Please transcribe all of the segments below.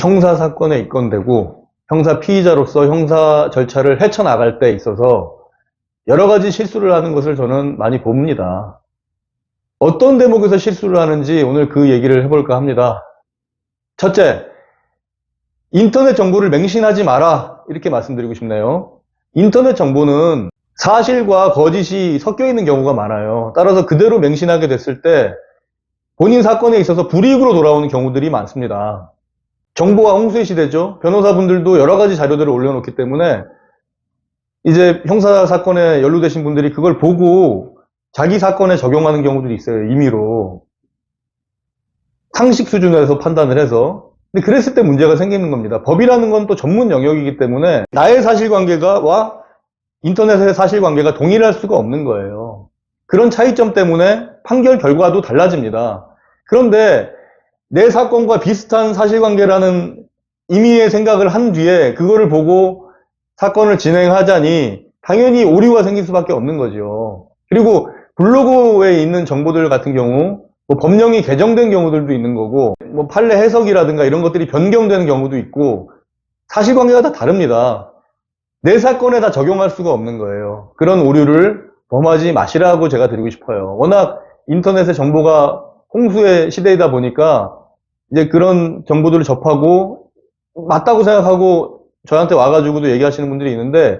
형사 사건에 입건되고 형사 피의자로서 형사 절차를 헤쳐나갈 때 있어서 여러 가지 실수를 하는 것을 저는 많이 봅니다. 어떤 대목에서 실수를 하는지 오늘 그 얘기를 해볼까 합니다. 첫째, 인터넷 정보를 맹신하지 마라, 이렇게 말씀드리고 싶네요. 인터넷 정보는 사실과 거짓이 섞여 있는 경우가 많아요. 따라서 그대로 맹신하게 됐을 때 본인 사건에 있어서 불이익으로 돌아오는 경우들이 많습니다. 정보가 홍수의 시대죠. 변호사분들도 여러 가지 자료들을 올려놓기 때문에 이제 형사 사건에 연루되신 분들이 그걸 보고 자기 사건에 적용하는 경우들이 있어요. 임의로. 상식 수준에서 판단을 해서. 근데 그랬을 때 문제가 생기는 겁니다. 법이라는 건 또 전문 영역이기 때문에 나의 사실관계와 인터넷의 사실관계가 동일할 수가 없는 거예요. 그런 차이점 때문에 판결 결과도 달라집니다. 그런데 내 사건과 비슷한 사실관계라는 임의의 생각을 한 뒤에 그거를 보고 사건을 진행하자니 당연히 오류가 생길 수밖에 없는 거죠. 그리고 블로그에 있는 정보들 같은 경우 뭐 법령이 개정된 경우들도 있는 거고 뭐 판례 해석이라든가 이런 것들이 변경되는 경우도 있고 사실관계가 다 다릅니다. 내 사건에 다 적용할 수가 없는 거예요. 그런 오류를 범하지 마시라고 제가 드리고 싶어요. 워낙 인터넷의 정보가 홍수의 시대이다 보니까 이제 그런 정보들을 접하고 맞다고 생각하고 저한테 와가지고도 얘기하시는 분들이 있는데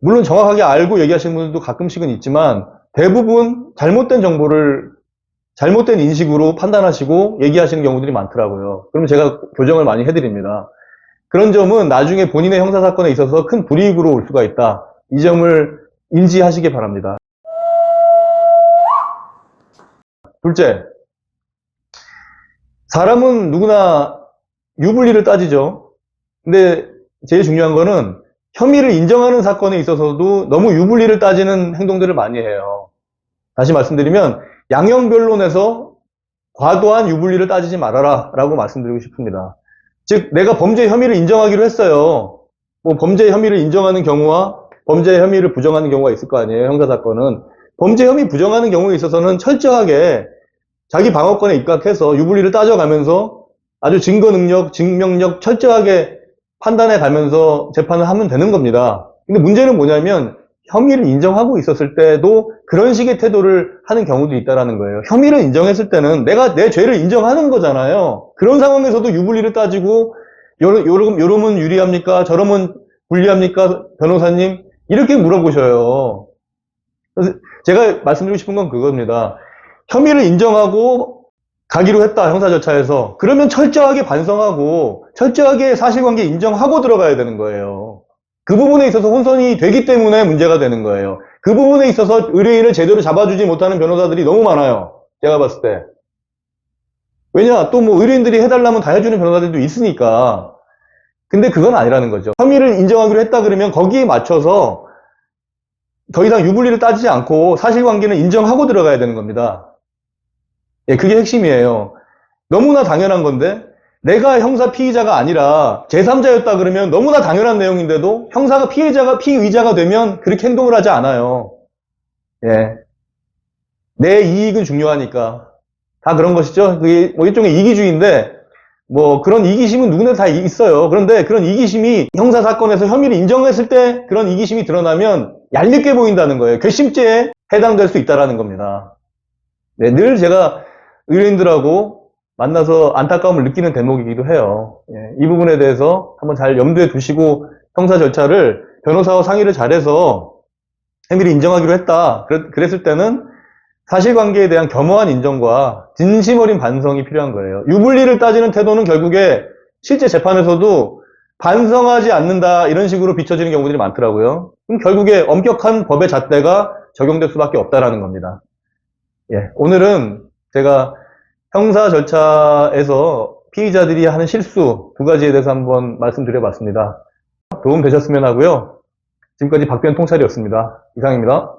물론 정확하게 알고 얘기하시는 분들도 가끔씩은 있지만 대부분 잘못된 정보를 잘못된 인식으로 판단하시고 얘기하시는 경우들이 많더라고요. 그러면 제가 교정을 많이 해드립니다. 그런 점은 나중에 본인의 형사사건에 있어서 큰 불이익으로 올 수가 있다. 이 점을 인지하시기 바랍니다. 둘째, 사람은 누구나 유불리를 따지죠. 근데 제일 중요한 거는 혐의를 인정하는 사건에 있어서도 너무 유불리를 따지는 행동들을 많이 해요. 다시 말씀드리면 양형변론에서 과도한 유불리를 따지지 말아라 라고 말씀드리고 싶습니다. 즉 내가 범죄 혐의를 인정하기로 했어요. 뭐 범죄 혐의를 인정하는 경우와 범죄 혐의를 부정하는 경우가 있을 거 아니에요. 형사사건은. 범죄 혐의 부정하는 경우에 있어서는 철저하게 자기 방어권에 입각해서 유불리를 따져가면서 아주 증거 능력, 증명력 철저하게 판단해 가면서 재판을 하면 되는 겁니다. 근데 문제는 뭐냐면 혐의를 인정하고 있었을 때도 그런 식의 태도를 하는 경우도 있다는 거예요. 혐의를 인정했을 때는 내가 내 죄를 인정하는 거잖아요. 그런 상황에서도 유불리를 따지고 요러면 유리합니까? 저러면 불리합니까? 변호사님? 이렇게 물어보셔요. 그래서 제가 말씀드리고 싶은 건 그겁니다. 혐의를 인정하고 가기로 했다, 형사 절차에서. 그러면 철저하게 반성하고 철저하게 사실관계 인정하고 들어가야 되는 거예요. 그 부분에 있어서 혼선이 되기 때문에 문제가 되는 거예요. 그 부분에 있어서 의뢰인을 제대로 잡아주지 못하는 변호사들이 너무 많아요. 제가 봤을 때. 왜냐? 또 뭐 의뢰인들이 해달라면 다 해주는 변호사들도 있으니까. 근데 그건 아니라는 거죠. 혐의를 인정하기로 했다 그러면 거기에 맞춰서 더 이상 유불리를 따지지 않고 사실관계는 인정하고 들어가야 되는 겁니다. 예, 그게 핵심이에요. 너무나 당연한 건데 내가 형사 피의자가 아니라 제3자였다 그러면 너무나 당연한 내용인데도 형사가 피의자가 되면 그렇게 행동을 하지 않아요. 예. 내 이익은 중요하니까. 다 그런 것이죠. 그게 뭐 일종의 이기주의인데 뭐 그런 이기심은 누구나 다 있어요. 그런데 그런 이기심이 형사사건에서 혐의를 인정했을 때 그런 이기심이 드러나면 얄밉게 보인다는 거예요. 괘씸죄에 해당될 수 있다는 겁니다. 네, 늘 제가 의뢰인들하고 만나서 안타까움을 느끼는 대목이기도 해요. 예, 이 부분에 대해서 한번 잘 염두에 두시고 형사 절차를 변호사와 상의를 잘해서 혐의를 인정하기로 했다. 그랬을 때는 사실관계에 대한 겸허한 인정과 진심 어린 반성이 필요한 거예요. 유불리를 따지는 태도는 결국에 실제 재판에서도 반성하지 않는다 이런 식으로 비춰지는 경우들이 많더라고요. 그럼 결국에 엄격한 법의 잣대가 적용될 수밖에 없다라는 겁니다. 예, 오늘은 제가 형사 절차에서 피의자들이 하는 실수 두 가지에 대해서 한번 말씀드려봤습니다. 도움 되셨으면 하고요. 지금까지 박변 통찰이었습니다. 이상입니다.